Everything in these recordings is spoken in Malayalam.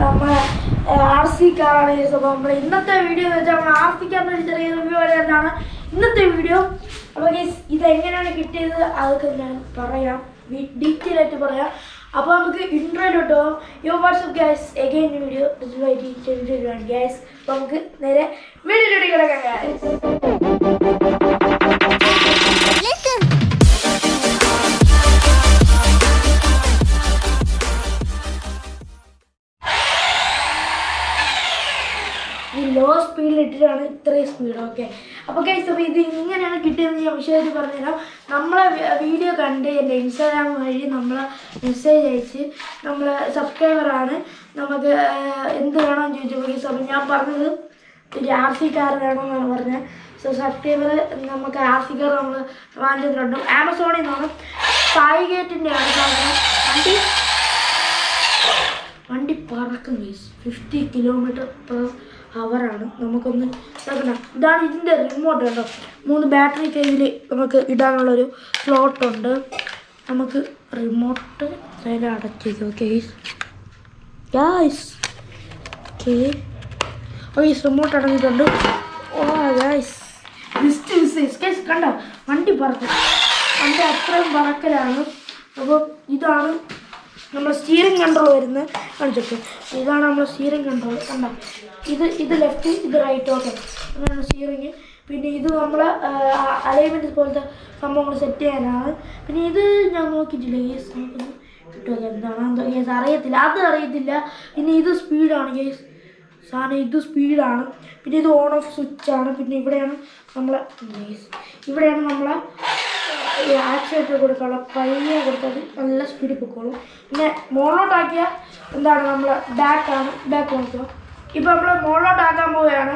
നമ്മളെ RC കാറാണ് ഗൈസ്. അപ്പോൾ നമ്മൾ ഇന്നത്തെ വീഡിയോ എന്ന് വെച്ചാൽ നമ്മൾ RC കാറിൻ്റെ ഒരു ചെറിയ റിവ്യൂ വരെയാണ് ഇന്നത്തെ വീഡിയോ. അപ്പോൾ ഗൈസ് ഇതെങ്ങനെയാണ് കിട്ടിയത് അതൊക്കെ ഞാൻ പറയാം, ഡീറ്റെയിൽ ആയിട്ട് പറയാം. അപ്പോൾ നമുക്ക് ഇൻട്രോയിലോട്ട് പോകാം. യോ WhatsApp guys, again video guys. അപ്പോൾ നമുക്ക് നേരെ വീഡിയോയിലോട്ട് കിടക്കാം ഗൈസ്. ലോ സ്പീഡിലിട്ടിട്ടാണ് ഇത്രയും സ്പീഡ്. ഓക്കെ, അപ്പോൾ ഗൈസ് അപ്പോൾ ഇത് ഇങ്ങനെയാണ് കിട്ടിയതെന്ന് ഞാൻ വിശദമായിട്ട് പറഞ്ഞുതരാം. നമ്മളെ വീഡിയോ കണ്ട് എൻ്റെ ഇൻസ്റ്റാഗ്രാം വഴി നമ്മളെ മെസ്സേജ് അയച്ച് നമ്മളെ സബ്സ്ക്രൈബറാണ്, നമുക്ക് എന്ത് വേണമെന്ന് ചോദിച്ചപ്പോൾ ഗൈസ് അപ്പോൾ ഞാൻ പറഞ്ഞത് ഒരു RC കാർ വേണമെന്നാണ് പറഞ്ഞത്. സോ സബ്സ്ക്രൈബർ നമുക്ക് RC കാർ നമ്മൾ വാങ്ങിച്ചിട്ടുണ്ട് ആമസോണിൽ നിന്നാണ്. സായിഗേറ്റിൻ്റെ ആണ് വണ്ടി പറക്കും ഗൈസ്. 50 km/h നമുക്കൊന്ന് നോക്കണം. ഇതാണ് ഇതിൻ്റെ റിമോട്ട് കേട്ടോ. 3 ബാറ്ററി ഇതിൽ നമുക്ക് ഇടാനുള്ളൊരു സ്ലോട്ടുണ്ട്. നമുക്ക് റിമോട്ട് അതിൽ അടച്ചേക്കും. Okay guys, okay guys remote അടങ്ങിയിട്ടുണ്ട്. ഓ ഗൈസ് ഗൈസ് കണ്ടോ, വണ്ടി പറക്കും, വണ്ടി അത്രയും പറക്കലാണ്. അപ്പോൾ ഇതാണ് നമ്മൾ സ്റ്റിയറിംഗ് കൺട്രോൾ വരുന്നത് കാണിച്ചിട്ട്. ഇതാണ് നമ്മൾ സ്റ്റിയറിംഗ് കൺട്രോൾ കണ്ടോ. ഇത് ലെഫ്റ്റ്, ഇത് റൈറ്റ്. ഓക്കെ, അങ്ങനെയാണ് സ്റ്റിയറിങ്. പിന്നെ ഇത് നമ്മൾ അലൈൻമെൻറ്റ് പോലത്തെ സംഭവങ്ങൾ സെറ്റ് ചെയ്യാനാണ്. പിന്നെ ഇത് ഞാൻ നോക്കിയിട്ടില്ല ഗേസ്, നമുക്കൊന്ന് കിട്ടുമോ എന്താണോ ഗേസ് അറിയത്തില്ല, അത് അറിയത്തില്ല. പിന്നെ ഇത് സ്പീഡാണ് ഗേസ് സാധനം, ഇത് സ്പീഡാണ്. പിന്നെ ഇത് ഓൺ ഓഫ് സ്വിച്ചാണ്. പിന്നെ ഇവിടെയാണ് നമ്മളെ ഇവിടെയാണ് നമ്മളെ ആക്സിലേറ്റർ കൊടുക്കാനുള്ള പയ്യെ കൊടുത്തത് നല്ല സ്പീഡിൽ പൊക്കോളും. പിന്നെ മോളിലോട്ടാക്കിയാൽ എന്താണ് നമ്മളെ ബാക്കാണ്, ബാക്ക് നോക്കുക. ഇപ്പോൾ നമ്മൾ മോളിലോട്ടാക്കാൻ പോവുകയാണ്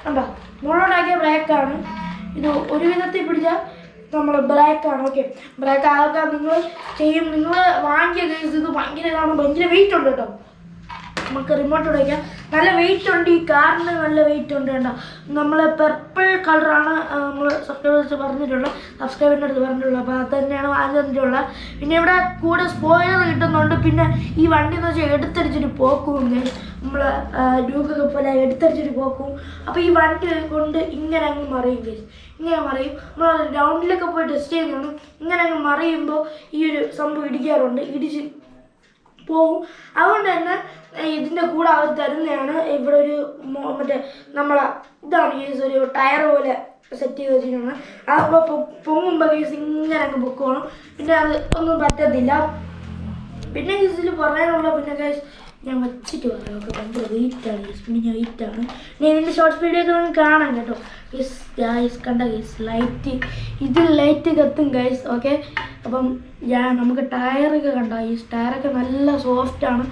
കണ്ടോ, മോളിലോട്ടാക്കിയ ബ്രേക്കാണ്. ഇത് ഒരു വിധത്തിൽ പിടിച്ചാൽ നമ്മൾ ബ്രേക്കാണ്. ഓക്കെ, ബ്രേക്ക് ആക്കാൻ നിങ്ങൾ ചെയ്യും, നിങ്ങൾ വാങ്ങിയ കേസ് ഇത് ഭയങ്കര ഇതാണ്, ഭയങ്കര വെയിറ്റ് ഉണ്ട് കേട്ടോ. നമുക്ക് റിമോട്ട് വയ്ക്കാം, നല്ല വെയിറ്റ് ഉണ്ട് ഈ കാറിന്, നല്ല വെയിറ്റ് ഉണ്ട് കേട്ടോ. നമ്മൾ പർപ്പിൾ കളറാണ് നമ്മൾ സബ്സ്ക്രൈബേഴ്സ് പറഞ്ഞിട്ടുള്ളത്, സബ്സ്ക്രൈബറിൻ്റെ അടുത്ത് പറഞ്ഞിട്ടുള്ളത്. അപ്പോൾ അത് തന്നെയാണ് വാങ്ങിച്ചിട്ടുള്ളത്. പിന്നെ ഇവിടെ കൂടെ സ്പോയിലർ കിട്ടുന്നുണ്ട്. പിന്നെ ഈ വണ്ടി എന്ന് വെച്ചാൽ എടുത്തടിച്ചിട്ട് പോക്കും, നമ്മൾ ഡ്യൂക്കൊക്കെ പോലെ എടുത്തടിച്ചിട്ട് പോക്കും. അപ്പോൾ ഈ വണ്ടി കൊണ്ട് ഇങ്ങനെ അങ്ങ് മറിയും കേസ്, ഇങ്ങനെ മറിയും. നമ്മൾ ഗ്രൗണ്ടിലൊക്കെ പോയി ടെസ്റ്റ് ചെയ്യുന്നതാണ്. ഇങ്ങനെ അങ്ങ് മറിയുമ്പോൾ ഈ ഒരു സംഭവം ഇടിക്കാറുണ്ട്, ഇടിച്ച് പോവും. അതുകൊണ്ട് തന്നെ ഇതിൻ്റെ കൂടെ അവർ തരുന്നതാണ് ഇവിടെ ഒരു മറ്റേ നമ്മളെ ഇതാണ് കേസ്, ഒരു ടയർ പോലെ സെറ്റ് ചെയ്ത് വെച്ചിട്ടാണ്. അപ്പോൾ പൊങ്ങുമ്പോൾ കേസ് ഇങ്ങനെ അങ്ങ് പൊക്കോളും, പിന്നെ അത് ഒന്നും പറ്റത്തില്ല. പിന്നെ കേസിൽ പറയാനുള്ള പിന്നെ കേസ് ഞാൻ വെച്ചിട്ട് പറയാം. ഓക്കെ, ഭയങ്കര വെയിറ്റാണ് കേസ്, പിന്നെ ഞാൻ വെയിറ്റാണ്. ഞാൻ ഇതിൻ്റെ ഷോർട്ട്സ് വീഡിയോ ഒക്കെ നമുക്ക് കാണാം കേട്ടോ. കേസ് ഗൈസ് കണ്ട കേസ് ലൈറ്റ്, ഇത് ലൈറ്റ് കത്തും ഗൈസ്. ഓക്കെ, അപ്പം നമുക്ക് ടയറൊക്കെ കണ്ട കേസ്, ടയറൊക്കെ നല്ല സോഫ്റ്റാണ്,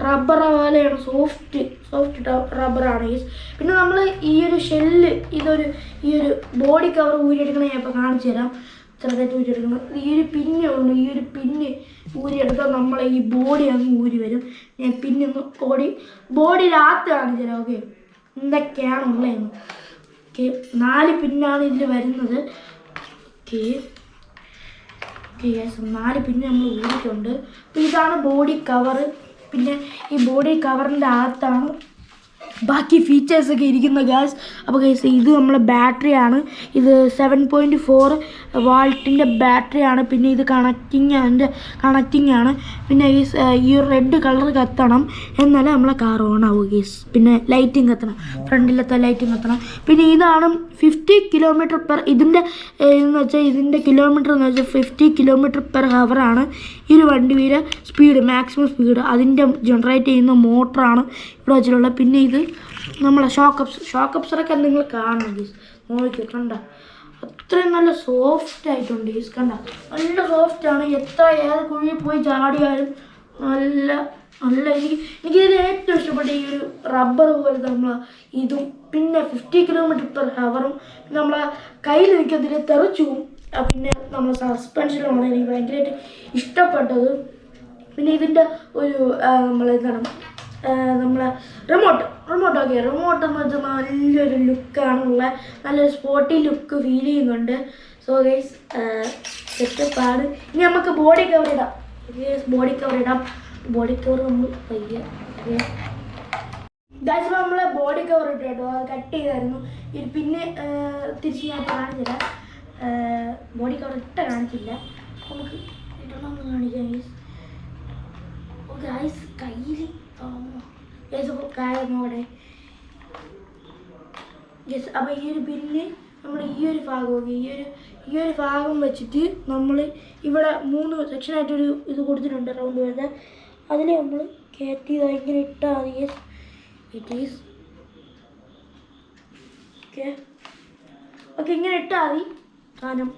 റബ്ബർ പോലെയാണ്, സോഫ്റ്റ് റബ്ബറാണ് കേസ്. പിന്നെ നമ്മൾ ഈ ഒരു ഷെല്ല്, ഈ ഒരു ബോഡി കവർ ഊരിയെടുക്കണ ഞാൻ ഇപ്പോൾ കാണിച്ചു തരാം. ചെറുതായിട്ട് ഊരിയെടുക്കണം. ഈ ഒരു പിന്നേ ഉള്ളൂ, ഈ ഒരു പിന്ന് ഊരിയെടുത്താൽ നമ്മളെ ഈ ബോഡി അങ്ങ് ഊരി വരും. ഞാൻ പിന്നൊന്ന് ബോഡിയിനകത്ത് കാണിച്ചു തരാം. ഓക്കെ, എന്തൊക്കെയാണ് ഉള്ളതെന്ന്. ഓക്കെ, 4 പിന്നാണ് ഇതിൽ വരുന്നത്. ഓക്കെ ഓക്കെ യെസ്, 4 പിന്ന് നമ്മൾ ഊരിയിട്ടുണ്ട്. അപ്പോൾ ഇതാണ് ബോഡി കവറ്. പിന്നെ ഈ ബോഡി കവറിൻ്റെ അകത്താണ് ബാക്കി ഫീച്ചേഴ്സൊക്കെ ഇരിക്കുന്ന ഗ്യാസ്. അപ്പോൾ ഗൈസ് ഇത് നമ്മളെ ബാറ്ററിയാണ്, ഇത് 7.4 വോൾട്ടിൻ്റെ ബാറ്ററിയാണ്. പിന്നെ ഇത് കണക്റ്റിംഗ് ആണ്. പിന്നെ ഈ റെഡ് കളർ കത്തണം എന്നാലേ നമ്മളെ കാർ ഓൺ ആവും ഗൈസ്. പിന്നെ ലൈറ്റിങ് കത്തണം, ഫ്രണ്ടിലത്തെ ലൈറ്റിങ് കത്തണം. പിന്നെ ഇതാണ് 50 km/h. ഇതിൻ്റെ എന്ന് വെച്ചാൽ ഇതിൻ്റെ കിലോമീറ്റർ എന്ന് വെച്ചാൽ 50 km/h ഈ ഒരു വണ്ടിയുടെ സ്പീഡ്, മാക്സിമം സ്പീഡ്. അതിൻ്റെ ജനറേറ്റ് ചെയ്യുന്ന മോട്ടറാണ് ഇവിടെ വെച്ചിട്ടുള്ളത്. പിന്നെ ഇത് നമ്മളെ ഷോക്ക് അബ്സറൊക്കെ നിങ്ങൾ കാണണം ഗീസ്, നോക്കിയോ കണ്ട, അത്രയും നല്ല സോഫ്റ്റ് ആയിട്ടുണ്ട് ഗീസ്. കണ്ട, നല്ല സോഫ്റ്റാണ്. ഏത് കുഴിയിൽ പോയി ചാടിയാലും നല്ല എനിക്കിതിൽ ഏറ്റവും ഇഷ്ടപ്പെട്ട ഈ ഒരു റബ്ബർ പോലത്തെ നമ്മൾ ഇതും. പിന്നെ 50 km/h നമ്മളെ കയ്യിൽ നിൽക്കത്തില്ല, തെറിച്ചു പോകും. പിന്നെ നമ്മൾ സസ്പെൻഷനിലാണ് എനിക്ക് ഭയങ്കരമായിട്ട് ഇഷ്ടപ്പെട്ടത്. പിന്നെ ഇതിൻ്റെ ഒരു നമ്മളെന്താണ് നമ്മളെ റിമോട്ട്. ഓക്കെ, റിമോട്ട് എന്ന് വെച്ചാൽ നല്ലൊരു ലുക്കാണുള്ള, നല്ലൊരു സ്പോർട്ടി ലുക്ക് ഫീൽ ചെയ്യുന്നുണ്ട്. സോ ഗൈസ് സെറ്റപ്പാണ്. ഇനി നമുക്ക് ബോഡി കവർ ഇടാം. ബോഡി കവർ നമ്മൾ പയ്യെ ഗൈസ് നമ്മളെ ബോഡി കവർ ഇട്ടു കേട്ടോ, അത് കട്ട് ചെയ്തായിരുന്നു. പിന്നെ തിരിച്ച് ഞാൻ കാണിച്ചില്ല, ബോഡി കവർ കാണിച്ചില്ല. നമുക്ക് ഇടണമെന്ന് കാണിക്കാം ഗൈസ്. ഗൈസ് കയ്യിൽ ഗൈസ് നോടെ ഗൈസ്. അപ്പോൾ ഈ ഒരു പിന്ന് നമ്മൾ ഈ ഒരു ഭാഗമൊക്കെ ഈ ഒരു ഭാഗം വെച്ചിട്ട് നമ്മൾ ഇവിടെ 3 സെക്ഷനായിട്ടൊരു ഇത് കൊടുത്തിട്ടുണ്ട് റൗണ്ട് വരുന്നത്. അതിൽ നമ്മൾ കയറ്റി ഇങ്ങനെ ഇട്ടാൽ മതി ഗൈസ്. ഇറ്റ് ഈസ് ഓക്കെ ഇങ്ങനെ ഇട്ടാൽ മതി. സാധനം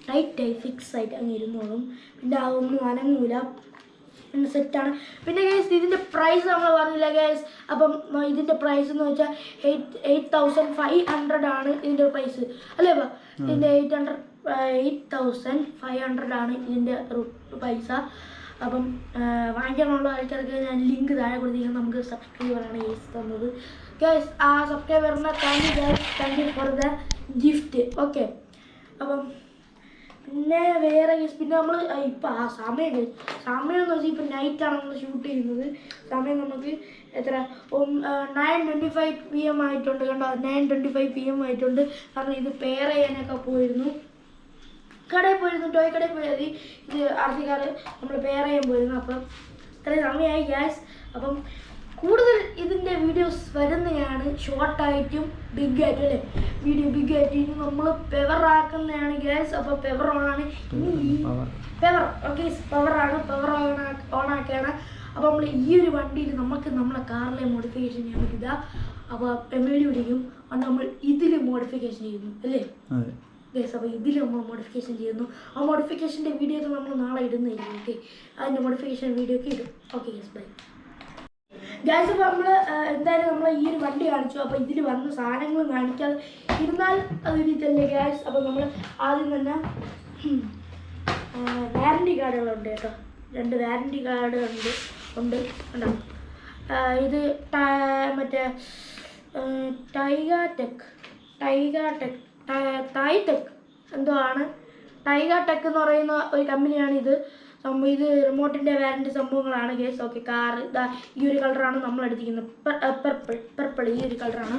ടൈറ്റായി ഫിക്സ് ആയിട്ട് അങ്ങ് ഇരുന്നോളും. പിന്നെ അതൊന്നും അനങ്ങൂല, പിന്നെ സെറ്റാണ്. പിന്നെ ഗൈസ് ഇതിൻ്റെ പ്രൈസ് നമ്മൾ പറഞ്ഞില്ല ഗൈസ്. അപ്പം ഇതിൻ്റെ പ്രൈസ് എന്ന് വെച്ചാൽ 8,500 ആണ് ഇതിൻ്റെ പ്രൈസ് അല്ലേ? അപ്പം ഇതിൻ്റെ 8,500 ആണ് ഇതിൻ്റെ പൈസ. അപ്പം വാങ്ങിക്കാനുള്ള ആൾക്കാർക്ക് ഞാൻ ലിങ്ക് താഴെ കൊടുത്തിരിക്കുന്നത്. നമുക്ക് സബ്സ്ക്രൈബറാണ് ഗൈസ് തന്നത് ഗൈസ്. ആ സബ്സ്ക്രൈബറിനെ thank you for the gift. Okay, അപ്പം പിന്നെ വേറെ ഗൈസ് പിന്നെ നമ്മൾ ഇപ്പം ആ സമയം എന്ന് വെച്ചാൽ ഇപ്പം നൈറ്റാണ് നമ്മൾ ഷൂട്ട് ചെയ്യുന്നത്. സമയം നമുക്ക് എത്ര 9:25 PM ആയിട്ടുണ്ട് കണ്ടോ. 9:25 PM ആയിട്ടുണ്ട്. കാരണം ഇത് പെയർ ചെയ്യാനൊക്കെ പോയിരുന്നു, കടയിൽ പോയിരുന്നു, ടോയ് കടയിൽ പോയത്. ഇത് ആർസിക്കാർ നമ്മൾ പെയർ ചെയ്യാൻ പോയിരുന്നു. അപ്പം ഇത്രയും സമയമായി ഗ്യാസ്. അപ്പം കൂടുതൽ ഇതിൻ്റെ വീഡിയോസ് വരുന്നതാണ്, ഷോർട്ടായിട്ടും ബിഗ് ആയിട്ടും അല്ലേ. വീഡിയോ ബിഗ് ആയിട്ട് ഇനി നമ്മൾ പെവറാക്കുന്നതാണ് ഗ്യാസ്. അപ്പോൾ പെവർ ഓണാണ് ഇനി പെവർ ഓക്കെ പവറാണ്, പെവർ ഓണാക്കുകയാണ്. അപ്പോൾ നമ്മൾ ഈ ഒരു വണ്ടിയിൽ നമുക്ക് നമ്മളെ കാറിലെ മോഡിഫിക്കേഷൻ ചെയ്യാൻ പറ്റില്ല. അപ്പോൾ MAD പിടിക്കും, അത് നമ്മൾ ഇതിൽ മോഡിഫിക്കേഷൻ ചെയ്യുന്നു അല്ലേ ഗൈസ്. അപ്പോൾ ഇതിൽ നമ്മൾ മോഡിഫിക്കേഷൻ ചെയ്യുന്നു. ആ മോഡിഫിക്കേഷൻ്റെ വീഡിയോ ഒക്കെ നമ്മൾ നാളെ ഇടുന്നതായിരിക്കും. ഓക്കെ, അതിൻ്റെ മോഡിഫിക്കേഷൻ വീഡിയോ ഒക്കെ ഇടും. Okay guys, bye guys. അപ്പോൾ നമ്മൾ എന്തായാലും നമ്മൾ ഈ ഒരു വണ്ടി കാണിച്ചു. അപ്പോൾ ഇതിൽ വന്ന സാധനങ്ങൾ കാണിക്കാതെ ഇരുന്നാൽ അതൊരു ഇതല്ലേ ഗൈസ്. അപ്പോൾ നമ്മൾ ആദ്യം തന്നെ വാറൻറ്റി കാർഡുകളുണ്ട് കേട്ടോ, 2 വാറൻറ്റി കാർഡ് ഉണ്ട് കണ്ടോ. ഇത് മറ്റേ ടൈടെക് എന്തോ ആണ്. ടൈഗാടെക് എന്ന് പറയുന്ന ഒരു കമ്പനിയാണിത്. സംഭവം ഇത് റിമോട്ടിൻ്റെ വാറൻറ്റി സംഭവങ്ങളാണ് കേസ്. ഓക്കെ, കാർ ഇതാ ഈ ഒരു കളറാണ് നമ്മൾ എടുത്തിരിക്കുന്നത്, പർപ്പിൾ ഈ ഒരു കളറാണ്.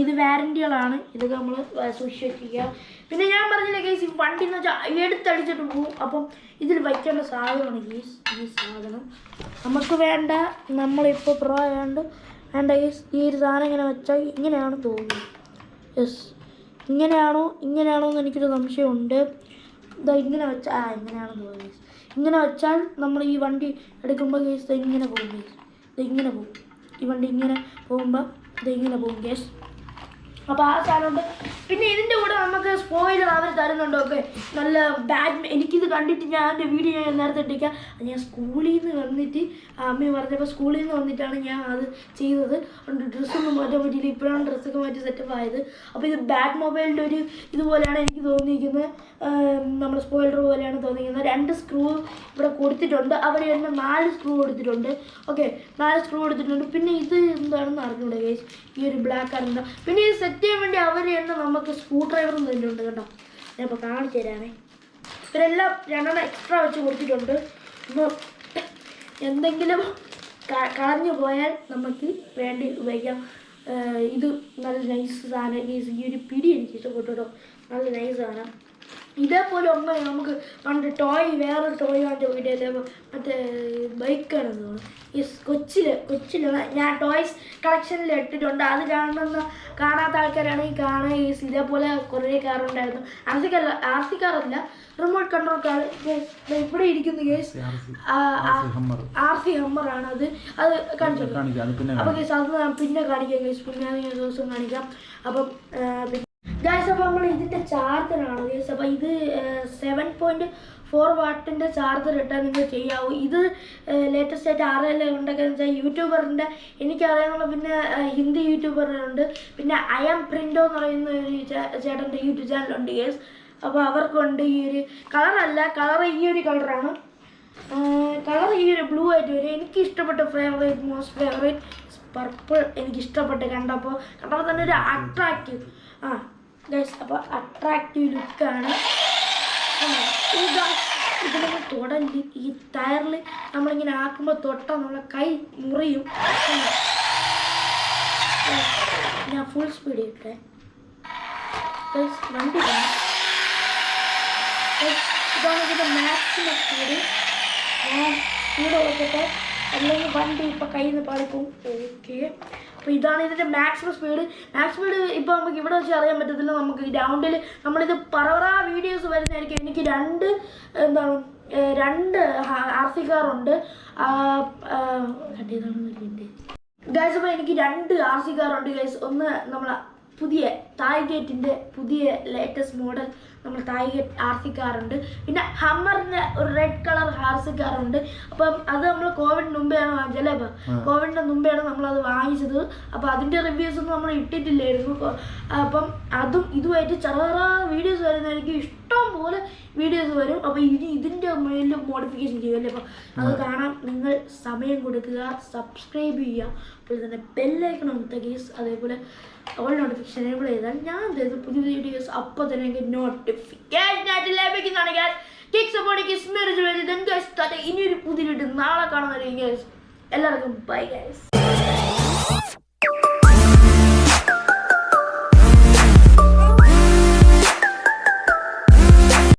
ഇത് വാറൻറ്റികളാണ്, ഇതൊക്കെ നമ്മൾ സൂക്ഷിച്ച് വയ്ക്കുക. പിന്നെ ഞാൻ പറഞ്ഞില്ല കേസ്, ഈ വണ്ടി എന്ന് വെച്ചാൽ എടുത്തടിച്ചിട്ട് പോകും. അപ്പം ഇതിൽ വയ്ക്കേണ്ട സാധനമാണ് കേസ്. ഈ സാധനം നമുക്ക് വേണ്ട, നമ്മളിപ്പോൾ പ്രോ ആയതുകൊണ്ട് വേണ്ട കേസ്. ഈ ഒരു സാധനം ഇങ്ങനെ വെച്ചാൽ ഇങ്ങനെയാണ് തോന്നുന്നത്. യെസ്, ഇങ്ങനെയാണോ എന്ന് എനിക്കൊരു സംശയമുണ്ട്. ഇതാ ഇങ്ങനെ വെച്ചാൽ ഇങ്ങനെയാണെന്ന് തോന്നുന്നത്. ഇങ്ങനെ വെച്ചാൽ നമ്മൾ ഈ വണ്ടി എടുക്കുമ്പോൾ കേസ് ഇങ്ങനെ പോകും കേസ്. ഇതിങ്ങനെ പോകും, ഈ വണ്ടി ഇങ്ങനെ പോകുമ്പോൾ ഇതിങ്ങനെ പോകും കേസ്. അപ്പോൾ ആ സാധനമുണ്ട്. പിന്നെ ഇതിൻ്റെ കൂടെ നമുക്ക് സ്പോയിലർ അവർ തരുന്നുണ്ട്. ഓക്കെ, നല്ല എനിക്കിത് കണ്ടിട്ട് ഞാൻ എൻ്റെ വീഡിയോ ഞാൻ നേരത്തെ ഇട്ടിരിക്കാം. ഞാൻ സ്കൂളിൽ നിന്ന് വന്നിട്ട് അമ്മ പറഞ്ഞപ്പോൾ സ്കൂളിൽ നിന്ന് വന്നിട്ടാണ് ഞാൻ അത് ചെയ്തത്. ഡ്രസ്സൊന്നും മാറ്റാൻ പറ്റിയില്ല, ഇപ്പോഴാണ് ഡ്രസ്സൊക്കെ മാറ്റി സെറ്റപ്പ് ആയത്. അപ്പോൾ ഇത് ബാഡ് മൊബൈലിൻ്റെ ഒരു ഇതുപോലെയാണ് എനിക്ക് തോന്നിയിരിക്കുന്നത്, നമ്മുടെ സ്പോയിലർ പോലെയാണ് തോന്നിയിരിക്കുന്നത്. 2 സ്ക്രൂ ഇവിടെ കൊടുത്തിട്ടുണ്ട്, അവർ തന്നെ 4 സ്ക്രൂ കൊടുത്തിട്ടുണ്ട്. ഓക്കെ, 4 സ്ക്രൂ കൊടുത്തിട്ടുണ്ട്. പിന്നെ ഇത് എന്താണെന്ന് അറിഞ്ഞൂടെ ഗൈസ്, ഈ ഒരു ബ്ലാക്ക് ആണ്. പിന്നെ ഇത് സെറ്റ് ചെയ്യാൻ വേണ്ടി അവർ തന്നെ നമുക്ക് സ്ക്രൂ ഡ്രൈവറും തന്നിട്ടുണ്ട് കേട്ടോ. ഞാൻ ഇപ്പോൾ കാണിച്ചു തരാമേ. ഇവരെല്ലാം 2 എക്സ്ട്രാ വെച്ച് കൊടുത്തിട്ടുണ്ട്. അപ്പോൾ എന്തെങ്കിലും കളഞ്ഞു പോയാൽ നമുക്ക് വേണ്ടി ഉപയോഗിക്കാം. ഇത് നല്ല നൈസ് സാധനം. ഈ ഒരു പിടി എനിക്ക് ഇഷ്ടപ്പെട്ടു കേട്ടോ, നല്ല നൈസ് സാധനം. ഇതേപോലെ ഒന്ന് നമുക്ക് പണ്ട് വേറൊരു ടോയ് വാങ്ങിച്ച വീഡിയോയിൽ മറ്റേ ബൈക്കാണെന്ന് തോന്നുന്നു. ഈ കൊച്ചിലാണ് ഞാൻ ടോയ്സ് കളക്ഷനിൽ ഇട്ടിട്ടുണ്ട്. അത് കാണാത്ത ആൾക്കാരാണെങ്കിൽ കാണാൻ ഈസ്. ഇതേപോലെ കുറേ കാറുണ്ടായിരുന്നു. RC കാറല്ല, റിമോട്ട് കൺട്രോൾ കാർ. ഇവിടെ ഇരിക്കുന്ന കേസ് RC ഹമ്മറാണ്. അത് കാണിച്ചു. അപ്പോൾ കേസ് അത് പിന്നെ കാണിക്കാം കേസ്, പിന്നെ ദിവസം കാണിക്കാം. അപ്പം ഗൈസ്, അപ്പോൾ നമ്മൾ ഇതിൻ്റെ ചാർജറാണ് ഗൈസ്. അപ്പോൾ ഇത് 7.4 വാട്ടിൻ്റെ ചാർജർ ഇട്ടാൽ നിങ്ങൾ ചെയ്യാവൂ. ഇത് ലേറ്റസ്റ്റ് ആയിട്ട് ആരെല്ലാം ഉണ്ടാക്കുകയെന്ന് വെച്ചാൽ യൂട്യൂബറിൻ്റെ എനിക്കറിയാവുന്ന, പിന്നെ ഹിന്ദി യൂട്യൂബറുണ്ട്, പിന്നെ അയം പ്രിൻറ്റോ എന്ന് പറയുന്ന ഒരു ചേട്ടൻ്റെ യൂട്യൂബ് ചാനലുണ്ട് ഗൈസ്. അപ്പോൾ അവർക്കുണ്ട് ഈ ഒരു കളർ ഈ ഒരു കളറാണ്. കളർ ഈ ഒരു ബ്ലൂ ആയിട്ട് വരും. എനിക്ക് ഇഷ്ടപ്പെട്ട മോസ്റ്റ് ഫേവറേറ്റ് പർപ്പിൾ എനിക്കിഷ്ടപ്പെട്ട് കണ്ടപ്പോൾ തന്നെ ഒരു അട്രാക്റ്റീവ് ഗൈസ്. അപ്പോൾ അട്രാക്റ്റീവ് ലുക്കാണ്. ഇതിലൊന്നും തൊടല്. ഈ ടയറിൽ നമ്മളിങ്ങനെ ആക്കുമ്പോൾ തൊട്ടാൽ നമ്മളെ കൈ മുറിയും. ഞാൻ ഫുൾ സ്പീഡ് ഇട്ടേ. വണ്ടി ഇതാണ് ഇതിൻ്റെ മാക്സിമം സ്പീഡ്. ഞാൻ സ്പീഡ് കൊടുക്കട്ടെ, അല്ലെങ്കിൽ വണ്ടി ഇപ്പം കയ്യിൽ നിന്ന് പാടിപ്പോവും. ഓക്കെ, അപ്പോൾ ഇതാണ് ഇതിൻ്റെ മാക്സിമം സ്പീഡ്. ഇപ്പോൾ നമുക്ക് ഇവിടെ വെച്ച് അറിയാൻ പറ്റത്തില്ല. നമുക്ക് ഗ്രൗണ്ടിൽ നമ്മളിത് പറവറ വീഡിയോസ് വരുന്നതായിരിക്കും. എനിക്ക് രണ്ട് RC കാറുണ്ട് ഗൈസ്. അപ്പോൾ എനിക്ക് 2 RC കാറുണ്ട് ഗൈസ്. ഒന്ന് നമ്മളെ പുതിയ തായ്ഗേറ്റിൻ്റെ പുതിയ ലേറ്റസ്റ്റ് മോഡൽ നമ്മൾ തായ്ഗേറ്റ് RC കാറുണ്ട്. പിന്നെ ഹമ്മറിൻ്റെ ഒരു റെഡ് കളർ RC കാറുണ്ട്. അപ്പം അത് നമ്മൾ കോവിഡിന് മുമ്പെയാണ് വാങ്ങിച്ചല്ലേ. അപ്പം കോവിഡിൻ്റെ മുമ്പെയാണ് നമ്മളത് വാങ്ങിച്ചത്. അപ്പോൾ അതിൻ്റെ റിവ്യൂസൊന്നും നമ്മൾ ഇട്ടിട്ടില്ലായിരുന്നു. അപ്പം അതും ഇതുമായിട്ട് ചെറിയ വീഡിയോസ് വരുന്നതായിരിക്കും. ഇഷ്ടം പോലെ വീഡിയോസ് വരും. അപ്പോൾ ഇനി ഇതിൻ്റെ മേലിൽ മോഡിഫിക്കേഷൻ ചെയ്യുമല്ലേ. അപ്പോൾ അത് കാണാൻ നിങ്ങൾ സമയം കൊടുക്കുക, സബ്സ്ക്രൈബ് ചെയ്യുക, അതുപോലെ തന്നെ ബെല്ലൈക്കൺ അമർത്തുക ഗൈസ്. അതേപോലെ ഓൾ നോട്ടിഫിക്കേഷൻ എനേബിൾ ചെയ്താൽ ഞാൻ തരുന്ന പുതിയ വീഡിയോസ് അപ്പോൾ തന്നെ എനിക്ക് നോട്ടിഫിക്കേഷൻ ആയിട്ട് ലഭിക്കുന്നതാണ് ഗൈസ്. കിക്ക് സപ്പോർട്ട് കിസ് ഇനിയൊരു പുതിയ വീഡിയോ നാളെ കാണുന്നതായിരിക്കും ഗൈസ്. എല്ലാവർക്കും ബൈ ഗൈസ്.